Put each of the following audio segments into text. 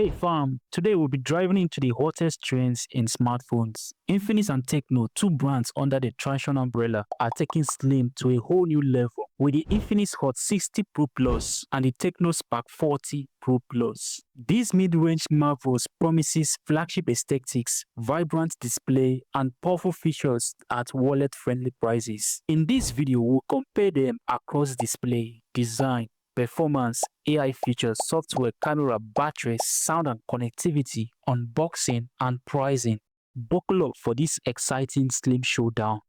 Hey fam, today we'll be driving into the hottest trends in smartphones. Infinix and Tecno, two brands under the Transsion umbrella, are taking Slim to a whole new level with the Infinix Hot 60 Pro Plus and the Tecno Spark 40 Pro Plus. These mid-range marvels promises flagship aesthetics, vibrant display, and powerful features at wallet-friendly prices. In this video, we'll compare them across display, design, performance, AI features, software, camera, battery, sound and connectivity, unboxing, and pricing. Buckle up for this exciting Slim showdown.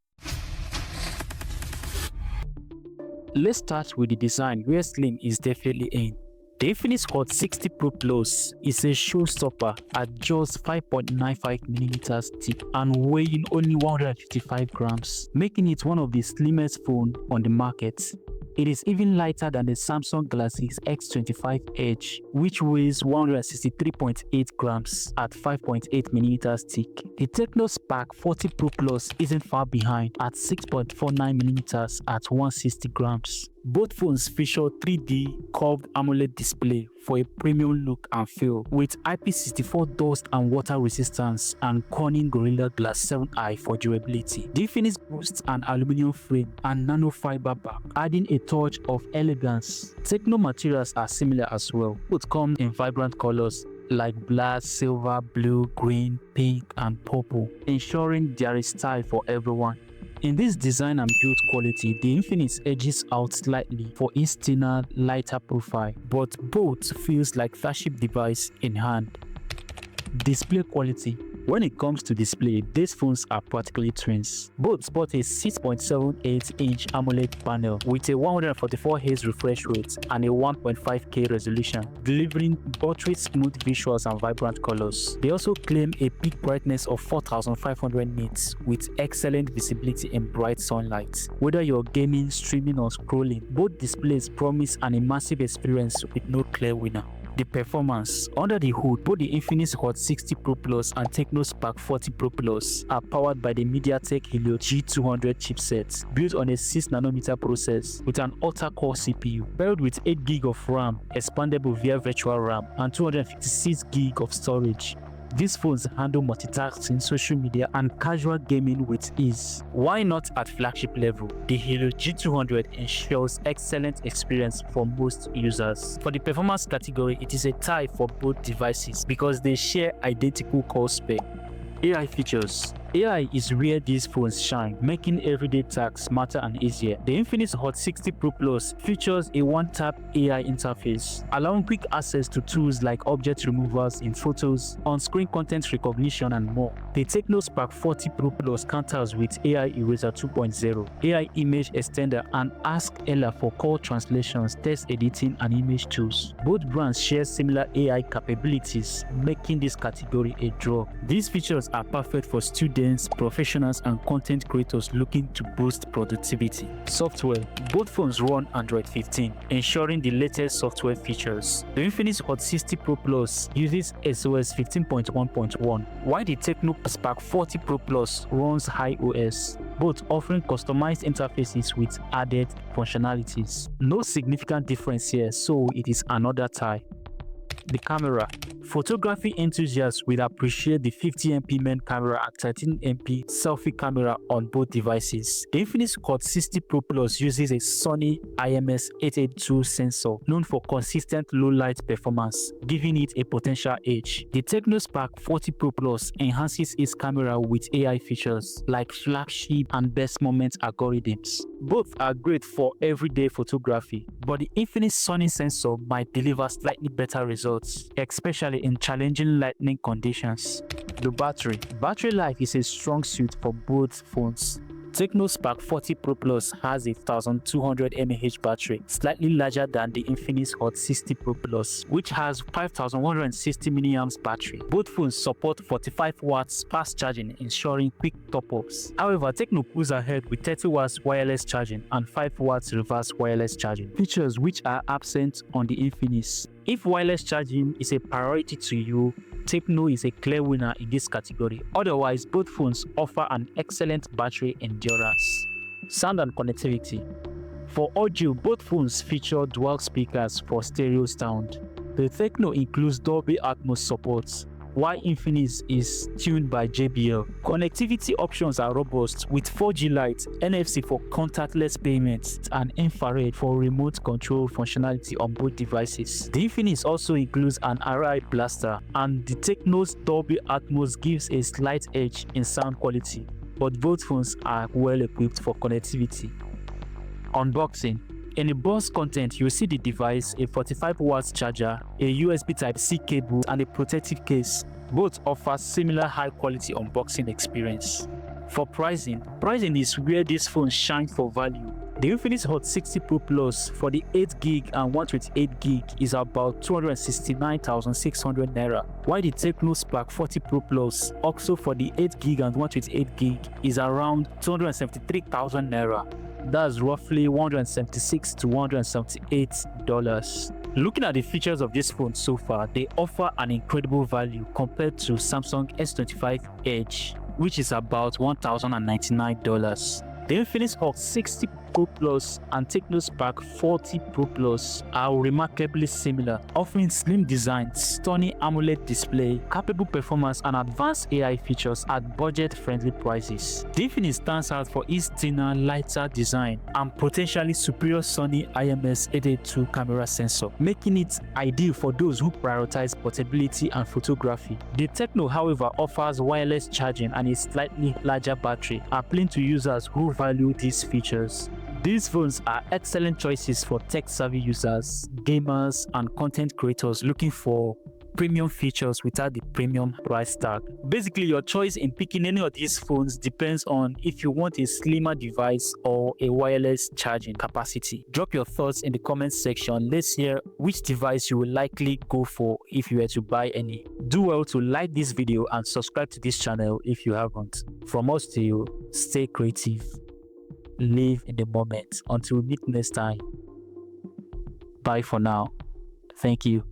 Let's start with the design where Slim is definitely in. The Infinix Hot 60 Pro Plus is a showstopper at just 5.95mm thick and weighing only 155 grams, making it one of the slimmest phones on the market. It is even lighter than the Samsung Galaxy S25 Edge, which weighs 163.8 grams at 5.8mm thick. The Tecno Spark 40 Pro Plus isn't far behind at 6.49mm at 160 grams. Both phones feature 3D curved AMOLED display for a premium look and feel, with IP64 dust and water resistance and Corning Gorilla Glass 7i for durability. The Infinix boasts an aluminum frame and nanofiber back, adding a touch of elegance. Tecno materials are similar as well. Both come in vibrant colors like black, silver, blue, green, pink, and purple, ensuring there is style for everyone. In this design and build quality, the Infinix edges out slightly for its thinner, lighter profile, but both feels like flagship device in hand. Display quality. When it comes to display, these phones are practically twins. Both sport a 6.78-inch AMOLED panel with a 144Hz refresh rate and a 1.5K resolution, delivering buttery smooth visuals and vibrant colors. They also claim a peak brightness of 4500 nits with excellent visibility in bright sunlight. Whether you're gaming, streaming, or scrolling, both displays promise an immersive experience with no clear winner. The performance. Under the hood, both the Infinix Hot 60 Pro Plus and Tecno Spark 40 Pro Plus are powered by the MediaTek Helio G200 chipset, built on a 6nm process with an octa-core CPU, paired with 8GB of RAM, expandable via virtual RAM, and 256GB of storage. These phones handle multitasking, social media, and casual gaming with ease. Why not at flagship level? The Helio G200 ensures excellent experience for most users. For the performance category, it is a tie for both devices because they share identical core spec. AI features. AI is where these phones shine, making everyday tasks smarter and easier. The Infinix Hot 60 Pro Plus features a one-tap AI interface, allowing quick access to tools like object removals in photos, on-screen content recognition, and more. The Tecno Spark 40 Pro Plus counters with AI Eraser 2.0, AI Image Extender, and Ask Ella for call translations, text editing, and image tools. Both brands share similar AI capabilities, making this category a draw. These features are perfect for students, professionals, and content creators looking to boost productivity. Software. Both phones run Android 15, ensuring the latest software features. The Infinix Hot 60 Pro Plus uses SOS 15.1.1, while the Tecno Spark 40 Pro Plus runs iOS, both offering customized interfaces with added functionalities. No significant difference here, so it is another tie. The camera. Photography enthusiasts will appreciate the 50MP main camera and 13MP selfie camera on both devices. The Infinix Hot 60 Pro Plus uses a Sony IMX882 sensor known for consistent low light performance, giving it a potential edge. The Tecno Spark 40 Pro Plus enhances its camera with AI features like flagship and best moment algorithms. Both are great for everyday photography, but the Infinix Sony sensor might deliver slightly better results, especially in challenging lighting conditions. The battery. Battery life is a strong suit for both phones. Tecno Spark 40 Pro Plus has a 1200 mAh battery, slightly larger than the Infinix Hot 60 Pro Plus, which has 5160 mAh battery. Both phones support 45 watts fast charging, ensuring quick top-ups. However, Tecno pulls ahead with 30 watts wireless charging and 5 watts reverse wireless charging, features which are absent on the Infinix. If wireless charging is a priority to you, Tecno is a clear winner in this category. Otherwise, both phones offer an excellent battery endurance. Sound and connectivity. For audio, both phones feature dual speakers for stereo sound. The Tecno includes Dolby Atmos support, while Infinix is tuned by JBL. Connectivity options are robust with 4G Lite, NFC for contactless payments, and infrared for remote control functionality on both devices. The Infinix also includes an RI blaster, and the Tecno's Dolby Atmos gives a slight edge in sound quality, but both phones are well equipped for connectivity. Unboxing. In the box content, you'll see the device, a 45 watts charger, a USB Type-C cable, and a protective case. Both offer similar high-quality unboxing experience. For pricing is where this phone shines for value. The Infinix Hot 60 Pro Plus for the 8GB and 128GB is about 269,600 naira, while the Tecno Spark 40 Pro Plus, also for the 8GB and 128GB, is around 273,000 naira. That's roughly $176 to $178. Looking at the features of this phone so far, they offer an incredible value compared to Samsung S25 Edge, which is about $1,099. The Infinix Hot 60 Pro Plus and Tecno Spark 40 Pro Plus are remarkably similar, offering slim design, stunning AMOLED display, capable performance, and advanced AI features at budget-friendly prices. The Infinix stands out for its thinner, lighter design and potentially superior Sony IMX882 camera sensor, making it ideal for those who prioritize portability and photography. The Tecno, however, offers wireless charging and a slightly larger battery, appealing to users who value these features. These phones are excellent choices for tech-savvy users, gamers, and content creators looking for premium features without the premium price tag. Basically, your choice in picking any of these phones depends on if you want a slimmer device or a wireless charging capacity. Drop your thoughts in the comments section. Let's hear which device you will likely go for if you were to buy any. Do well to like this video and subscribe to this channel if you haven't. From us to you, stay creative. Live in the moment. Until we meet next time. Bye for now. Thank you.